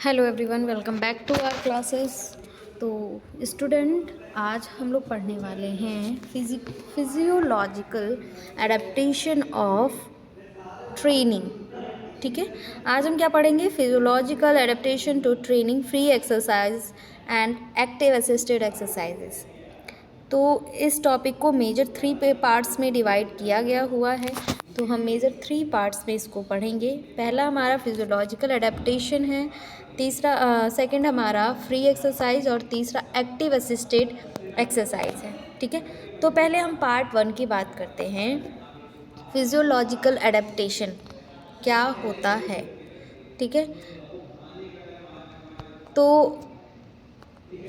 Hello everyone, welcome back to our classes. तो student, आज हम लोग पढ़ने वाले हैं फिजियोलॉजिकल एडेप्टेशन ऑफ ट्रेनिंग। ठीक है, आज हम क्या पढ़ेंगे? Physiological adaptation to training, free exercise and active assisted exercises. तो इस टॉपिक को मेजर 3 पार्ट्स में डिवाइड किया गया हुआ है। तो हम मेजर 3 पार्ट्स में इसको पढ़ेंगे। पहला हमारा फिजियोलॉजिकल एडेप्टेशन है, सेकंड हमारा फ्री एक्सरसाइज और तीसरा एक्टिव असिस्टेड एक्सरसाइज है। ठीक है, तो पहले हम पार्ट 1 की बात करते हैं। फिजियोलॉजिकल एडेप्टेशन क्या होता है? ठीक है, तो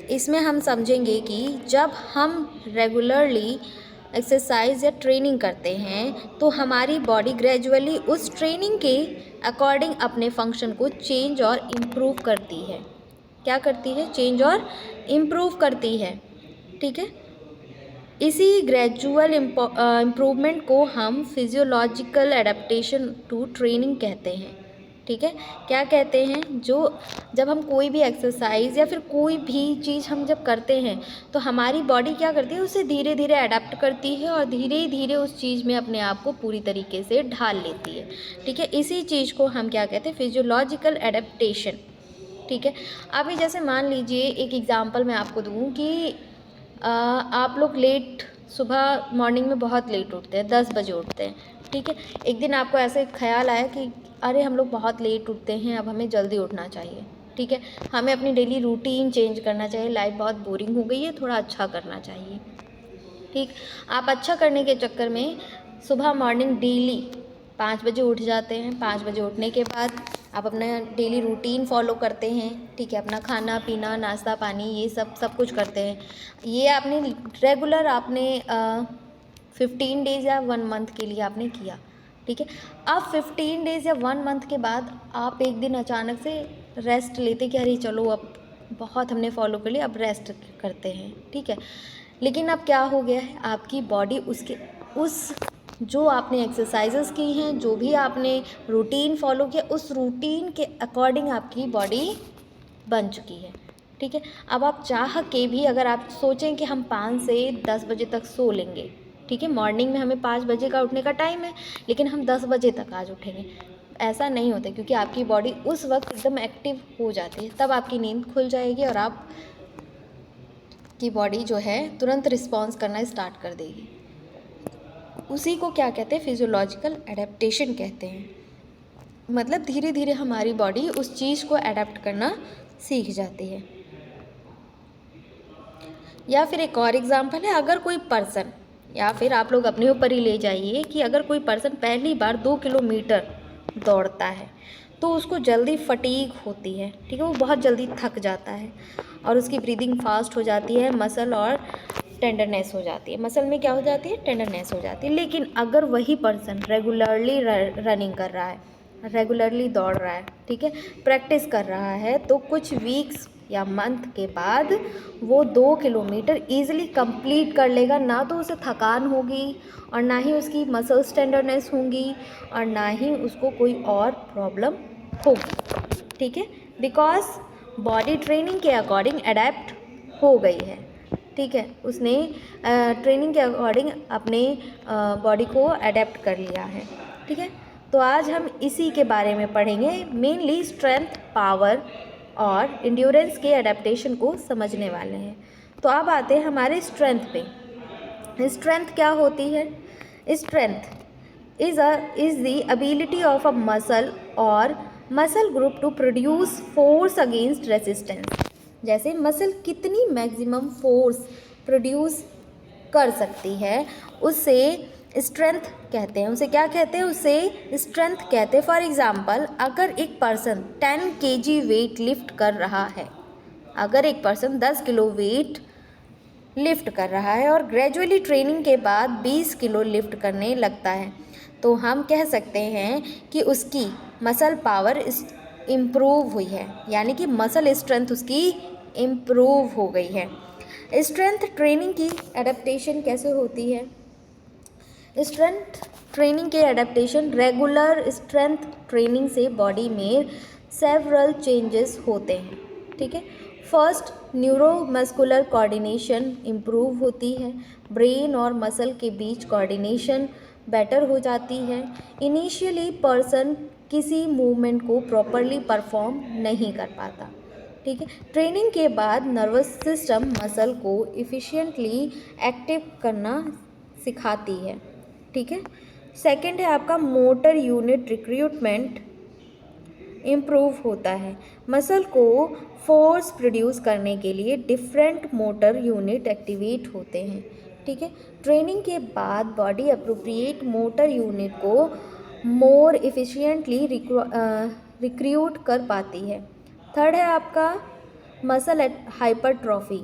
इसमें हम समझेंगे कि जब हम रेगुलरली एक्सरसाइज या ट्रेनिंग करते हैं तो हमारी बॉडी ग्रेजुअली उस ट्रेनिंग के अकॉर्डिंग अपने फंक्शन को चेंज और इम्प्रूव करती है। क्या करती है? चेंज और इम्प्रूव करती है। ठीक है, इसी ग्रेजुअल इम्प्रूवमेंट को हम फिजियोलॉजिकल एडेप्टेशन टू ट्रेनिंग कहते हैं। ठीक है, क्या कहते हैं? जब हम कोई भी एक्सरसाइज या फिर कोई भी चीज़ हम जब करते हैं तो हमारी बॉडी क्या करती है, उसे धीरे धीरे अडेप्ट करती है और धीरे धीरे उस चीज़ में अपने आप को पूरी तरीके से ढाल लेती है। ठीक है, इसी चीज़ को हम क्या कहते हैं? Physiological adaptation. ठीक है, अभी जैसे मान लीजिए एक एग्ज़ाम्पल मैं आपको दूँ कि आप लोग सुबह मॉर्निंग में बहुत लेट उठते हैं, 10 बजे उठते हैं। ठीक है, एक दिन आपको ऐसे ख्याल आया कि अरे हम लोग बहुत लेट उठते हैं, अब हमें जल्दी उठना चाहिए। ठीक है, हमें अपनी डेली रूटीन चेंज करना चाहिए, लाइफ बहुत बोरिंग हो गई है, थोड़ा अच्छा करना चाहिए। ठीक, आप अच्छा करने के चक्कर में सुबह मॉर्निंग डेली 5 बजे उठ जाते हैं। 5 बजे उठने के बाद आप अपना डेली रूटीन फॉलो करते हैं। ठीक है, अपना खाना पीना नाश्ता पानी ये सब कुछ करते हैं। ये आपने रेगुलर 15 डेज़ या 1 मंथ के लिए आपने किया। ठीक है, अब 15 डेज़ या 1 मंथ के बाद आप एक दिन अचानक से रेस्ट लेते कि अरे चलो अब बहुत हमने फॉलो कर लिया, अब रेस्ट करते हैं। ठीक है, लेकिन अब क्या हो गया है, आपकी बॉडी उस जो आपने एक्सरसाइजेस की हैं, जो भी आपने रूटीन फॉलो किया, उस रूटीन के अकॉर्डिंग आपकी बॉडी बन चुकी है। ठीक है, अब आप चाह के भी अगर आप सोचें कि हम 5 से 10 बजे तक सो लेंगे। ठीक है, मॉर्निंग में हमें 5 बजे का उठने का टाइम है, लेकिन हम 10 बजे तक आज उठेंगे, ऐसा नहीं होता, क्योंकि आपकी बॉडी उस वक्त एकदम एक्टिव हो जाती है। तब आपकी नींद खुल जाएगी और आप की बॉडी जो है तुरंत रिस्पॉन्स करना स्टार्ट कर देगी। उसी को क्या कहते हैं? फिजियोलॉजिकल एडेप्टेशन कहते हैं। मतलब धीरे धीरे हमारी बॉडी उस चीज़ को एडेप्ट करना सीख जाती है। या फिर एक और एग्जांपल है, अगर कोई पर्सन, या फिर आप लोग अपने ऊपर ही ले जाइए कि अगर कोई पर्सन पहली बार 2 किलोमीटर दौड़ता है तो उसको जल्दी फटीग होती है। ठीक है, वो बहुत जल्दी थक जाता है और उसकी ब्रीदिंग फास्ट हो जाती है, मसल और टेंडरनेस हो जाती है। मसल में क्या हो जाती है? टेंडरनेस हो जाती है। लेकिन अगर वही पर्सन रेगुलरली रनिंग कर रहा है, रेगुलरली दौड़ रहा है, ठीक है, प्रैक्टिस कर रहा है, तो कुछ वीक्स या मंथ के बाद वो 2 किलोमीटर ईजिली कंप्लीट कर लेगा। ना तो उसे थकान होगी और ना ही उसकी मसल्स टेंडरनेस होंगी और ना ही उसको कोई और प्रॉब्लम होगी। ठीक है, बिकॉज बॉडी ट्रेनिंग के अकॉर्डिंग अडेप्ट हो गई है। ठीक है, उसने ट्रेनिंग के अकॉर्डिंग अपने बॉडी को अडेप्ट कर लिया है। ठीक है, तो आज हम इसी के बारे में पढ़ेंगे, मेनली स्ट्रेंथ, पावर और इंड्योरेंस के एडेप्टेशन को समझने वाले हैं। तो अब आते हैं हमारे स्ट्रेंथ पे। स्ट्रेंथ क्या होती है? Strength is the ability of a muscle और muscle group to produce force against resistance. जैसे मसल कितनी मैक्सिमम फोर्स प्रोड्यूस कर सकती है, उससे स्ट्रेंथ कहते हैं। उसे क्या कहते हैं? उसे स्ट्रेंथ कहते हैं। फॉर एग्जांपल, अगर एक पर्सन 10 kg वेट लिफ्ट कर रहा है, अगर एक पर्सन 10 किलो वेट लिफ्ट कर रहा है और ग्रेजुअली ट्रेनिंग के बाद 20 किलो लिफ्ट करने लगता है, तो हम कह सकते हैं कि उसकी मसल पावर इम्प्रूव हुई है, यानी कि मसल स्ट्रेंथ उसकी इम्प्रूव हो गई है। स्ट्रेंथ ट्रेनिंग की एडेप्टेशन कैसे होती है? स्ट्रेंथ ट्रेनिंग के एडेप्टेशन रेगुलर स्ट्रेंथ ट्रेनिंग से बॉडी में सेवरल चेंजेस होते हैं, ठीक है। फर्स्ट, न्यूरोमस्कुलर कोऑर्डिनेशन इम्प्रूव होती है, ब्रेन और मसल के बीच कोऑर्डिनेशन बेटर हो जाती है। इनिशियली पर्सन किसी मूवमेंट को प्रॉपरली परफॉर्म नहीं कर पाता, ठीक है। ट्रेनिंग के बाद नर्वस सिस्टम मसल को इफ़िशिएंटली एक्टिव करना सिखाती है, ठीक है। सेकंड है आपका मोटर यूनिट रिक्रूटमेंट इम्प्रूव होता है। मसल को फोर्स प्रोड्यूस करने के लिए डिफरेंट मोटर यूनिट एक्टिवेट होते हैं, ठीक है। ट्रेनिंग के बाद बॉडी अप्रोप्रिएट मोटर यूनिट को मोर इफ़िशिएंटली रिक्रूट कर पाती है। थर्ड है आपका muscle hypertrophy.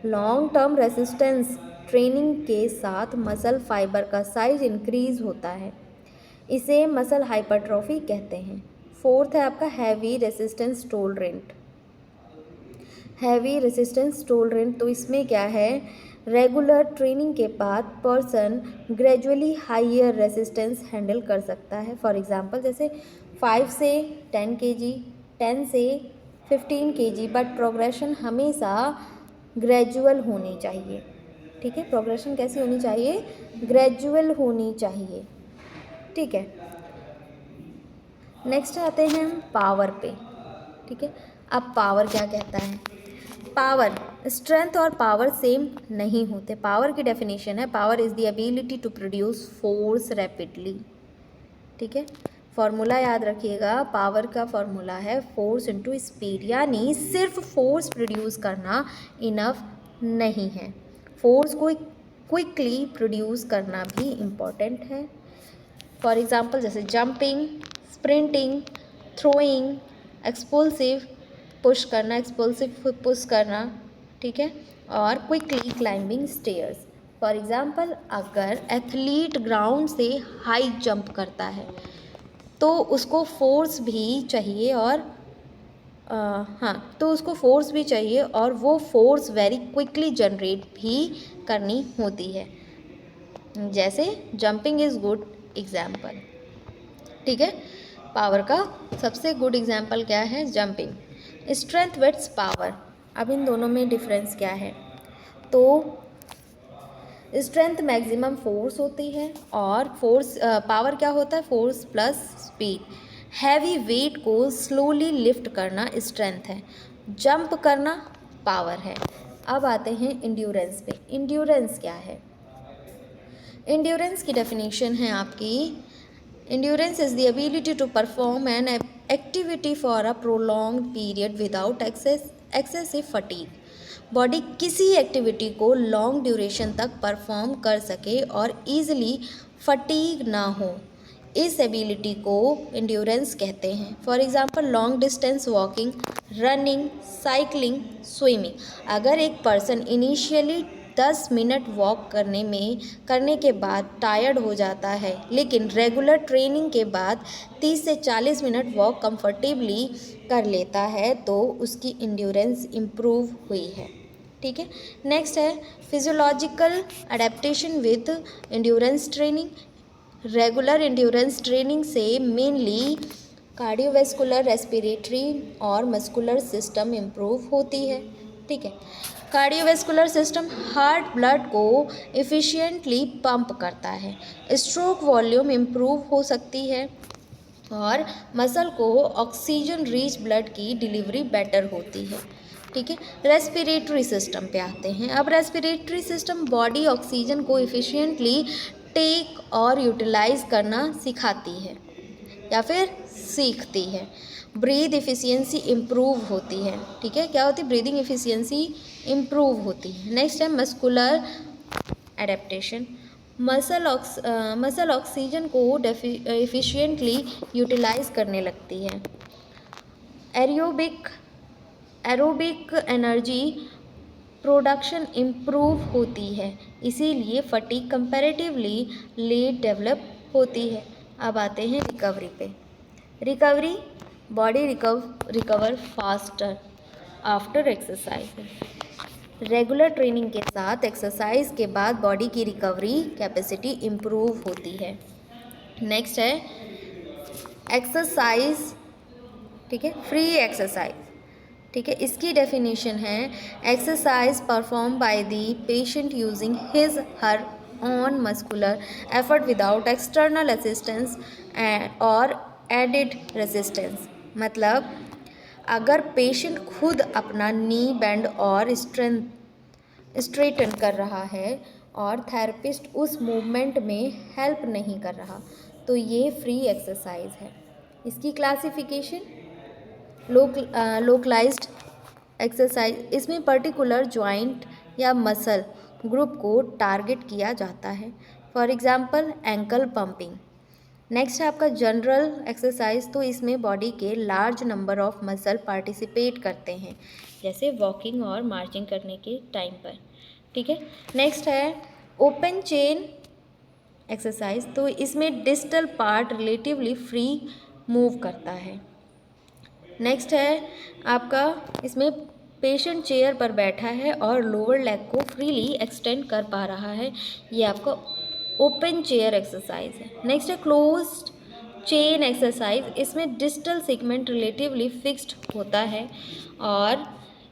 Long term resistance training के साथ मसल फाइबर का साइज इंक्रीज होता है, इसे मसल हाइपरट्रॉफी कहते हैं। फोर्थ है आपका heavy resistance tolerant. Heavy resistance tolerant, तो इसमें क्या है, रेगुलर ट्रेनिंग के बाद person gradually higher resistance handle कर सकता है। फॉर एग्जांपल जैसे 5 से 10 kg, 10 से 15 kg, बट प्रोग्रेशन हमेशा ग्रेजुअल होनी चाहिए, ठीक है। प्रोग्रेशन कैसी होनी चाहिए, ग्रेजुअल होनी चाहिए, ठीक है। नेक्स्ट आते हैं हम पावर पे, ठीक है। अब पावर क्या कहता है, पावर, स्ट्रेंथ और पावर सेम नहीं होते। पावर की डेफिनेशन है, power is the ability to produce force rapidly, ठीक है। फॉर्मूला याद रखिएगा, पावर का फॉर्मूला है फोर्स इनटू स्पीड, यानी सिर्फ फोर्स प्रोड्यूस करना इनफ नहीं है, फोर्स को क्विकली प्रोड्यूस करना भी इम्पॉर्टेंट है। फॉर एग्जांपल जैसे jumping, sprinting, throwing, explosive push करना, एक्सप्लोसिव पुश करना, ठीक है, और quickly climbing stairs. For example अगर एथलीट ग्राउंड से हाई जंप करता है तो उसको फोर्स भी चाहिए, और तो उसको फोर्स भी चाहिए और वो फोर्स वेरी क्विकली जनरेट भी करनी होती है। जैसे जंपिंग इज़ गुड एग्जाम्पल, ठीक है। पावर का सबसे गुड एग्जाम्पल क्या है, जंपिंग। स्ट्रेंथ विथ्स पावर, अब इन दोनों में डिफरेंस क्या है, तो स्ट्रेंथ मैक्सिमम फोर्स होती है और फोर्स पावर क्या होता है, force plus speed. Heavy weight को स्लोली लिफ्ट करना स्ट्रेंथ है, जंप करना पावर है। अब आते हैं इंड्योरेंस पे। इंड्योरेंस क्या है, इंड्योरेंस की डेफिनेशन है आपकी, endurance is the ability to perform an activity for a prolonged period without excessive fatigue। Body किसी एक्टिविटी को लॉन्ग ड्यूरेशन तक परफॉर्म कर सके और ईजिली फटीग ना हो, इस एबिलिटी को इंड्योरेंस कहते हैं। For example long distance walking, running, cycling, swimming. अगर एक पर्सन इनिशियली 10 मिनट वॉक करने के बाद टायर्ड हो जाता है, लेकिन रेगुलर ट्रेनिंग के बाद 30 से 40 मिनट वॉक कंफर्टेबली कर लेता है, तो उसकी इंड्योरेंस इम्प्रूव हुई है, ठीक है। नेक्स्ट है physiological adaptation with endurance training. Regular endurance training से मेनली कार्डियोवैस्कुलर, रेस्पिरेटरी और मस्कुलर सिस्टम इम्प्रूव होती है, ठीक है। कार्डियोवैस्कुलर सिस्टम हार्ट ब्लड को एफिशिएंटली पंप करता है, स्ट्रोक वॉल्यूम इम्प्रूव हो सकती है और मसल को ऑक्सीजन रिच ब्लड की डिलीवरी बेटर होती है, ठीक है। रेस्पिरेटरी सिस्टम पे आते हैं। अब रेस्पिरेटरी सिस्टम बॉडी ऑक्सीजन को एफिशिएंटली टेक और यूटिलाइज करना सिखाती है या फिर सीखती है। ब्रीथ एफिशिएंसी इम्प्रूव होती है, ठीक है। क्या होती है, ब्रीदिंग एफिशिएंसी इम्प्रूव होती है। नेक्स्ट है मस्कुलर एडेप्टेशन। मसल ऑक्सीजन को एफिशिएंटली यूटिलाइज करने लगती है। एरोबिक एनर्जी प्रोडक्शन इम्प्रूव होती है, इसीलिए फटीग कंपैरेटिवली लेट डेवलप होती है। अब आते हैं रिकवरी पे। Recovery, body recover faster after exercise. Regular training के साथ एक्सरसाइज के बाद बॉडी की रिकवरी कैपेसिटी इम्प्रूव होती है। नेक्स्ट है एक्सरसाइज ठीक है, फ्री एक्सरसाइज, ठीक है, इसकी डेफिनेशन है exercise perform by the patient using his her on muscular effort without external assistance और एडिड रेजिस्टेंस। मतलब अगर पेशेंट खुद अपना नी बेंड और स्ट्रेटन कर रहा है और थेरेपिस्ट उस मूवमेंट में हेल्प नहीं कर रहा, तो ये फ्री एक्सरसाइज है। इसकी क्लासिफिकेशन लोकलाइज्ड एक्सरसाइज, इसमें पर्टिकुलर जॉइंट या मसल ग्रुप को टारगेट किया जाता है, for example ankle pumping. Next है आपका जनरल एक्सरसाइज, तो इसमें बॉडी के large number of muscle participate करते हैं, जैसे वॉकिंग और मार्चिंग करने के टाइम पर, ठीक है। नेक्स्ट है ओपन चेन एक्सरसाइज, तो इसमें distal part relatively free move करता है। नेक्स्ट है आपका, इसमें पेशेंट चेयर पर बैठा है और लोअर लेग को फ्रीली एक्सटेंड कर पा रहा है, ये आपका ओपन चेयर एक्सरसाइज है। नेक्स्ट है क्लोज्ड चेन एक्सरसाइज, इसमें डिस्टल सेगमेंट रिलेटिवली फिक्स्ड होता है और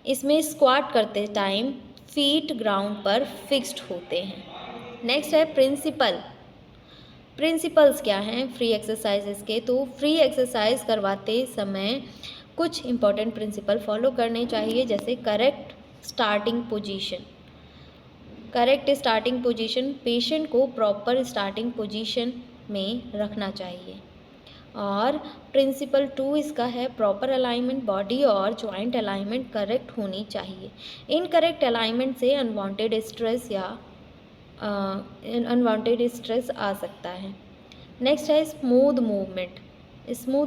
इसमें स्क्वाट करते टाइम फीट ग्राउंड पर फिक्स्ड होते हैं। नेक्स्ट है प्रिंसिपल्स क्या हैं फ्री एक्सरसाइजेस के, तो फ्री एक्सरसाइज करवाते समय कुछ इंपॉर्टेंट प्रिंसिपल फॉलो करने चाहिए, जैसे करेक्ट स्टार्टिंग पोजीशन, पेशेंट को प्रॉपर स्टार्टिंग पोजीशन में रखना चाहिए। और प्रिंसिपल 2 इसका है प्रॉपर अलाइनमेंट, बॉडी और जॉइंट अलाइनमेंट करेक्ट होनी चाहिए। इनकरेक्ट अलाइनमेंट से अनवांटेड स्ट्रेस आ सकता है। नेक्स्ट है स्मूथ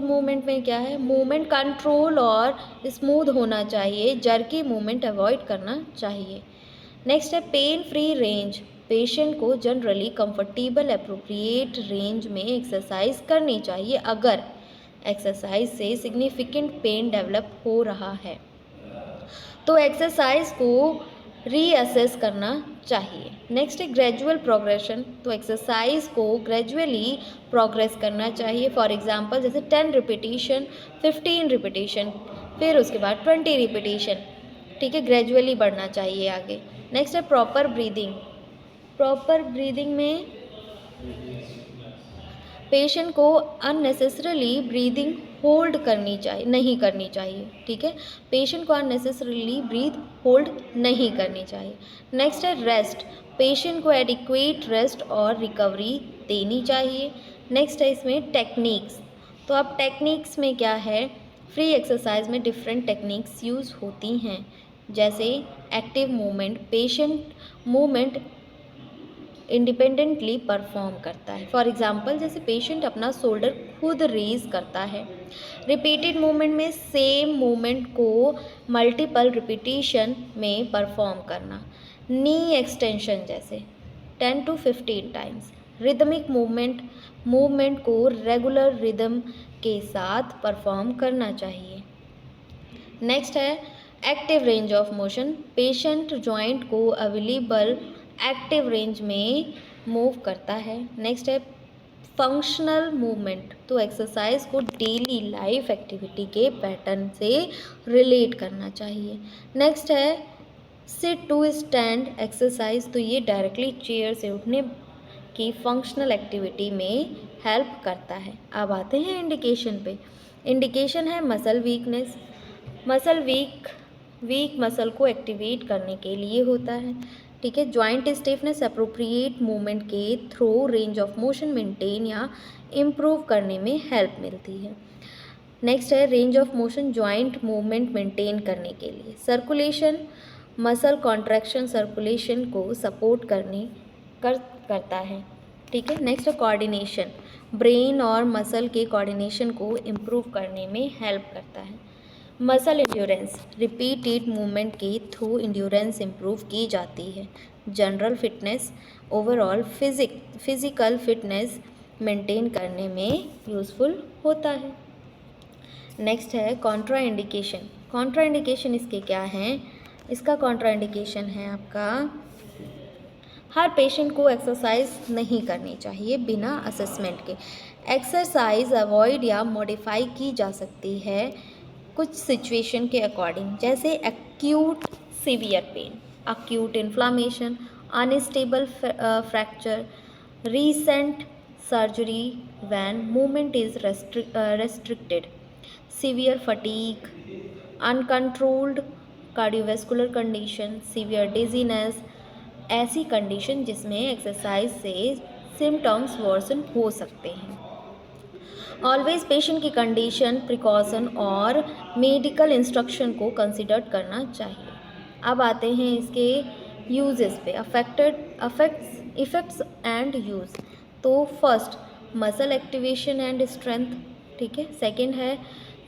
मूवमेंट में क्या है, मूवमेंट कंट्रोल और स्मूथ होना चाहिए, जर्की मूवमेंट अवॉइड करना चाहिए। नेक्स्ट है पेन फ्री रेंज, पेशेंट को जनरली कंफर्टेबल अप्रोप्रिएट रेंज में एक्सरसाइज करनी चाहिए अगर एक्सरसाइज से सिग्निफिकेंट पेन डेवलप हो रहा है, तो एक्सरसाइज को रीअसेस करना चाहिए। नेक्स्ट है ग्रेजुअल प्रोग्रेशन, तो एक्सरसाइज को ग्रेजुअली प्रोग्रेस करना चाहिए, फॉर एग्जांपल जैसे 10 रिपीटिशन, 15 रिपीटिशन, फिर उसके बाद 20 रिपीटिशन, ठीक है, ग्रेजुअली बढ़ना चाहिए आगे। नेक्स्ट है प्रॉपर ब्रीदिंग में पेशेंट को अननेसेसरली ब्रीदिंग होल्ड नहीं करनी चाहिए, ठीक है, पेशेंट को अननेसेसरली ब्रीथ होल्ड नहीं करनी चाहिए। नेक्स्ट है रेस्ट, पेशेंट को एडिक्वेट रेस्ट और रिकवरी देनी चाहिए। नेक्स्ट है इसमें टेक्निक्स, तो अब टेक्निक्स में क्या है, फ्री एक्सरसाइज में डिफरेंट टेक्निक्स यूज़ होती हैं, जैसे active movement, patient movement independently perform करता है, फॉर एग्जांपल जैसे पेशेंट अपना शोल्डर खुद रेज करता है। रिपीटेड मूवमेंट में सेम मूवमेंट को मल्टीपल रिपीटिशन में परफॉर्म करना, नी एक्सटेंशन जैसे 10 to 15 टाइम्स। रिदमिक मूवमेंट को रेगुलर रिदम के साथ परफॉर्म करना चाहिए। नेक्स्ट है active range of motion, patient joint को अवेलेबल एक्टिव रेंज में मूव करता है। नेक्स्ट है फंक्शनल मूवमेंट, तो एक्सरसाइज को डेली लाइफ एक्टिविटी के पैटर्न से रिलेट करना चाहिए। नेक्स्ट है सिट टू स्टैंड एक्सरसाइज, तो ये डायरेक्टली चेयर से उठने की फंक्शनल एक्टिविटी में हेल्प करता है। अब आते हैं इंडिकेशन पे। इंडिकेशन है मसल वीकनेस, वीक मसल को एक्टिवेट करने के लिए होता है, ठीक है। जॉइंट स्टिफनेस, अप्रोप्रिएट मूवमेंट के through range of motion maintain या इम्प्रूव करने में हेल्प मिलती है। नेक्स्ट है range of motion, joint movement maintain करने के लिए। सर्कुलेशन, मसल कॉन्ट्रैक्शन सर्कुलेशन को सपोर्ट करता है, ठीक है। नेक्स्ट है कोऑर्डिनेशन, ब्रेन और मसल के कोऑर्डिनेशन को इम्प्रूव करने में हेल्प करता है। मसल इंड्योरेंस, रिपीटेड मूवमेंट के थ्रू इंड्योरेंस इम्प्रूव की जाती है। General fitness, overall physical fitness maintain करने में यूज़फुल होता है। नेक्स्ट है कॉन्ट्राइंडिकेशन इसके क्या हैं, इसका कॉन्ट्राइंडिकेशन है आपका हर पेशेंट को एक्सरसाइज नहीं करनी चाहिए बिना असेसमेंट के। एक्सरसाइज अवॉइड या मॉडिफाई की जा सकती है कुछ सिचुएशन के अकॉर्डिंग, जैसे acute severe pain, acute inflammation, unstable fracture, recent surgery when movement is restricted, severe fatigue, uncontrolled cardiovascular condition, severe dizziness, ऐसी कंडीशन जिसमें एक्सरसाइज से सिम्टम्स वर्सन हो सकते हैं। ऑलवेज पेशेंट की कंडीशन, प्रिकॉशन और मेडिकल इंस्ट्रक्शन को कंसिडर करना चाहिए। अब आते हैं इसके यूजेस पे, इफेक्ट्स एंड यूज़। तो first, muscle activation and strength, ठीक है। सेकंड है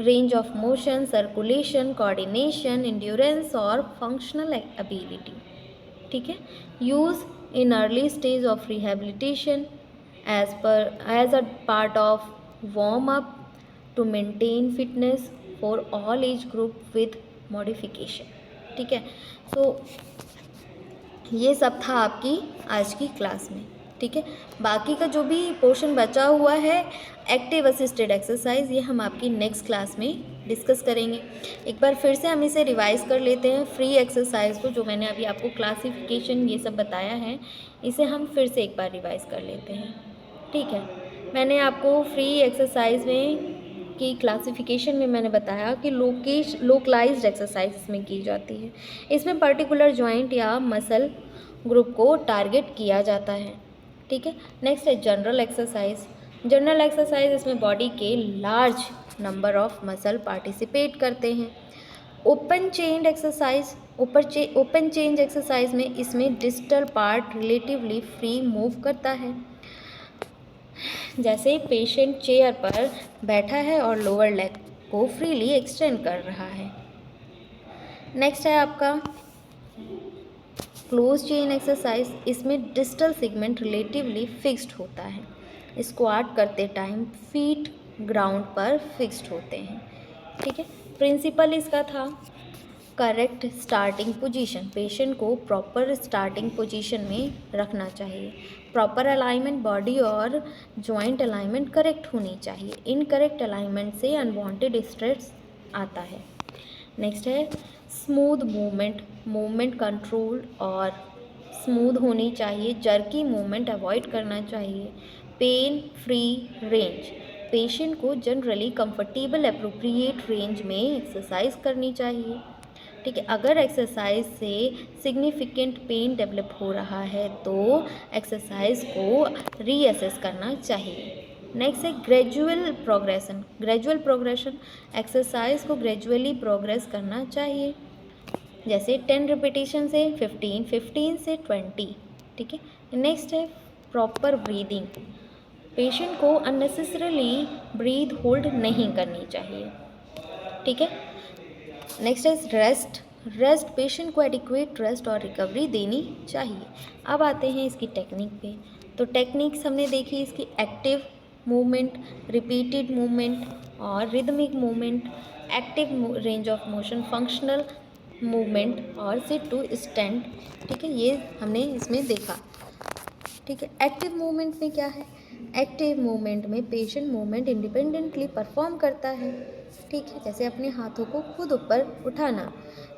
range of motion, circulation, coordination, endurance और फंक्शनल एबिलिटी, ठीक है। Use in early stage of rehabilitation as a part of warm up to maintain fitness for all age group with modification, ठीक है। सो ये सब था आपकी आज की क्लास में, ठीक है। बाकी का जो भी पोर्शन बचा हुआ है एक्टिव असिस्टेड एक्सरसाइज, ये हम आपकी नेक्स्ट क्लास में डिस्कस करेंगे। एक बार फिर से हम इसे रिवाइज कर लेते हैं। फ्री एक्सरसाइज को, जो मैंने अभी आपको क्लासिफिकेशन ये सब बताया है, इसे हम फिर से एक बार रिवाइज कर लेते हैं, ठीक है। मैंने आपको फ्री एक्सरसाइज में की क्लासिफिकेशन में मैंने बताया कि लोकलाइज्ड एक्सरसाइज इसमें की जाती है। इसमें पर्टिकुलर जॉइंट या मसल ग्रुप को टारगेट किया जाता है, ठीक है। नेक्स्ट है जनरल एक्सरसाइज। जनरल एक्सरसाइज, इसमें बॉडी के large number of muscle participate करते हैं। Open chained exercise, open change exercise में इसमें distal part relatively free move करता है, जैसे पेशेंट चेयर पर बैठा है और लोअर लेग को फ्रीली एक्सटेंड कर रहा है। नेक्स्ट है आपका क्लोज चेन एक्सरसाइज। इसमें डिस्टल सेगमेंट रिलेटिवली फिक्स्ड होता है। स्क्वाट करते टाइम फीट ग्राउंड पर फिक्स्ड होते हैं, ठीक है। प्रिंसिपल इसका था करेक्ट स्टार्टिंग पोजीशन, पेशेंट को प्रॉपर स्टार्टिंग पोजीशन में रखना चाहिए। प्रॉपर अलाइनमेंट, बॉडी और जॉइंट अलाइनमेंट करेक्ट होनी चाहिए। इनकरेक्ट अलाइनमेंट से अनवांटेड स्ट्रेस आता है। नेक्स्ट है स्मूथ मूवमेंट, मूवमेंट कंट्रोल और स्मूथ होनी चाहिए। जर्की मूवमेंट अवॉइड करना चाहिए। पेन फ्री रेंज, पेशेंट को जनरली कंफर्टेबल अप्रोप्रिएट रेंज में एक्सरसाइज करनी चाहिए, ठीक है। अगर एक्सरसाइज से सिग्निफिकेंट पेन डेवलप हो रहा है तो एक्सरसाइज को रीअसेस करना चाहिए। नेक्स्ट है gradual progression. Gradual progression, exercise को ग्रेजुअली प्रोग्रेस करना चाहिए, जैसे 10 रिपीटेशन से 15, 15 से 20, ठीक है। नेक्स्ट है प्रॉपर ब्रीदिंग, पेशेंट को अननेसेसरली ब्रीथ होल्ड नहीं करनी चाहिए, ठीक है। नेक्स्ट है रेस्ट, पेशेंट को एडिक्वेट रेस्ट और रिकवरी देनी चाहिए। अब आते हैं इसकी टेक्निक पे। तो टेक्निक्स हमने देखी इसकी एक्टिव मूवमेंट, रिपीटेड मूवमेंट और rhythmic movement, active range of motion, functional movement और सिट टू स्टैंड, ठीक है। ये हमने इसमें देखा, ठीक है। एक्टिव मूवमेंट में क्या है? एक्टिव मूवमेंट में पेशेंट मूवमेंट इंडिपेंडेंटली परफॉर्म करता है, ठीक है, जैसे अपने हाथों को खुद ऊपर उठाना।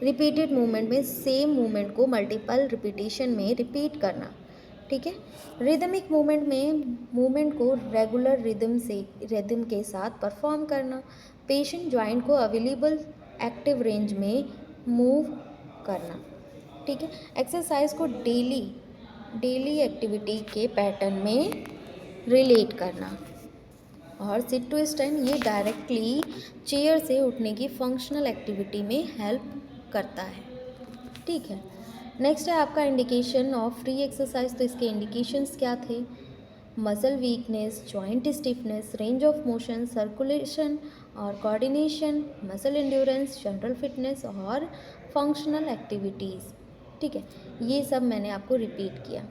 रिपीटेड मूवमेंट में सेम मूवमेंट को मल्टीपल रिपीटेशन में रिपीट करना, ठीक है। रिदमिक मूवमेंट में मूवमेंट को रेगुलर रिदम के साथ परफॉर्म करना। पेशेंट जॉइंट को अवेलेबल एक्टिव रेंज में मूव करना, ठीक है। एक्सरसाइज को डेली एक्टिविटी के पैटर्न में रिलेट करना। और सिट टू स्टैंड, ये डायरेक्टली चेयर से उठने की फंक्शनल एक्टिविटी में हेल्प करता है, ठीक है। नेक्स्ट है आपका इंडिकेशन ऑफ फ्री एक्सरसाइज। तो इसके इंडिकेशंस क्या थे? Muscle weakness, joint stiffness, range of motion, circulation और coordination, muscle endurance, general fitness और फंक्शनल एक्टिविटीज़, ठीक है। ये सब मैंने आपको रिपीट किया।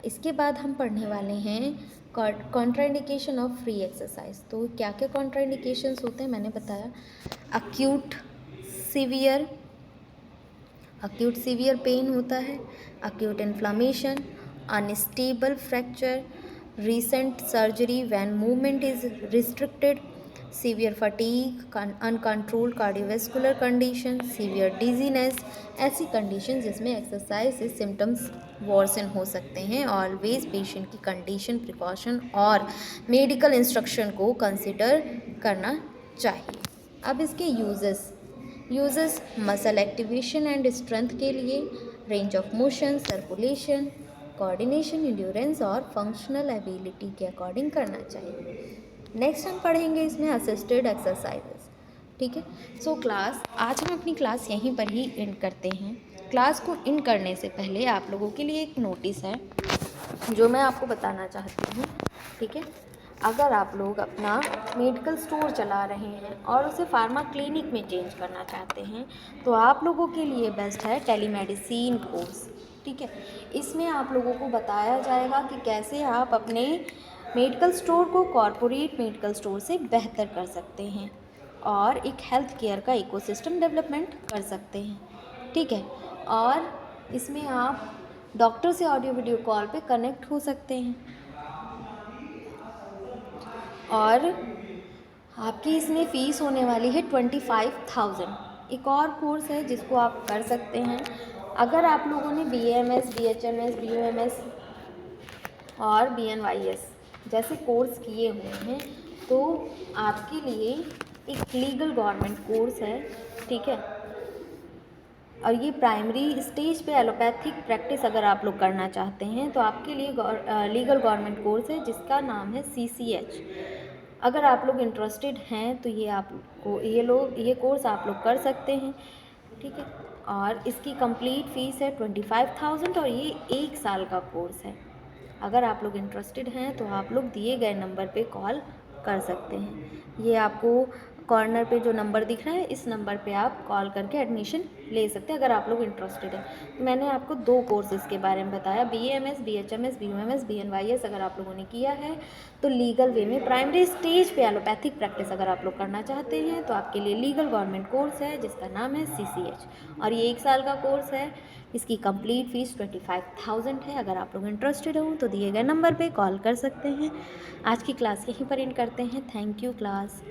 इसके बाद हम पढ़ने वाले हैं कॉन्ट्राइंडिकेशन ऑफ फ्री एक्सरसाइज। तो क्या क्या कॉन्ट्राइंडिकेशंस होते हैं मैंने बताया। अक्यूट सीवियर पेन होता है, acute inflammation, unstable fracture, recent surgery when movement is restricted, severe fatigue, uncontrolled cardiovascular condition, severe dizziness, ऐसी कंडीशन जिसमें एक्सरसाइज से सिम्टम्स वर्सन हो सकते हैं। ऑलवेज पेशेंट की कंडीशन, प्रिकॉशन और मेडिकल इंस्ट्रक्शन को कंसिडर करना चाहिए। अब इसके uses muscle activation and strength के लिए, range of motion, circulation, coordination, endurance और फंक्शनल एबिलिटी के अकॉर्डिंग करना चाहिए। नेक्स्ट हम पढ़ेंगे इसमें असिस्टेड एक्सरसाइजेस। ठीक है, सो क्लास आज हम अपनी क्लास यहीं पर ही एंड करते हैं। क्लास को एंड करने से पहले आप लोगों के लिए एक नोटिस है जो मैं आपको बताना चाहती हूँ। ठीक है, अगर आप लोग अपना मेडिकल स्टोर चला रहे हैं और उसे फार्मा क्लिनिक में चेंज करना चाहते हैं तो आप लोगों के लिए बेस्ट है टेलीमेडिसिन कोर्स। ठीक है, इसमें आप लोगों को बताया जाएगा कि कैसे आप अपने मेडिकल स्टोर को कॉरपोरेट मेडिकल स्टोर से बेहतर कर सकते हैं और एक हेल्थ केयर का इकोसिस्टम डेवलपमेंट कर सकते हैं। ठीक है, और इसमें आप डॉक्टर से ऑडियो वीडियो कॉल पे कनेक्ट हो सकते हैं और आपकी इसमें फ़ीस होने वाली है 25,000। एक और कोर्स है जिसको आप कर सकते हैं। अगर आप लोगों ने BAMS, BHMS, BOMS और BNYS जैसे कोर्स किए हुए हैं तो आपके लिए एक लीगल गवर्नमेंट कोर्स है। ठीक है, और ये प्राइमरी स्टेज पे एलोपैथिक प्रैक्टिस अगर आप लोग करना चाहते हैं तो आपके लिए लीगल गवर्नमेंट कोर्स है जिसका नाम है CCH। अगर आप लोग इंटरेस्टेड हैं तो ये कोर्स आप लोग कर सकते हैं। ठीक है, और इसकी कंप्लीट फ़ीस है 25,000 और ये 1 साल का कोर्स है। अगर आप लोग इंटरेस्टेड हैं तो आप लोग दिए गए नंबर पे कॉल कर सकते हैं। ये आपको कॉर्नर पे जो नंबर दिख रहा है इस नंबर पे आप कॉल करके एडमिशन ले सकते हैं अगर आप लोग इंटरेस्टेड हैं। मैंने आपको 2 कोर्सेज़ के बारे में बताया, BAMS, BHMS, BOMS, BNYS अगर आप लोगों ने किया है तो लीगल वे में प्राइमरी स्टेज पे एलोपैथिक प्रैक्टिस अगर आप लोग करना चाहते हैं तो आपके लिए लीगल गवर्नमेंट कोर्स है जिसका नाम है CCH और ये 1 साल का कोर्स है। इसकी कंप्लीट फ़ीस 25,000 है। अगर आप लोग इंटरेस्टेड हो तो दिए गए नंबर पे कॉल कर सकते हैं। आज की क्लास यहीं पर एंड करते हैं। Thank you class.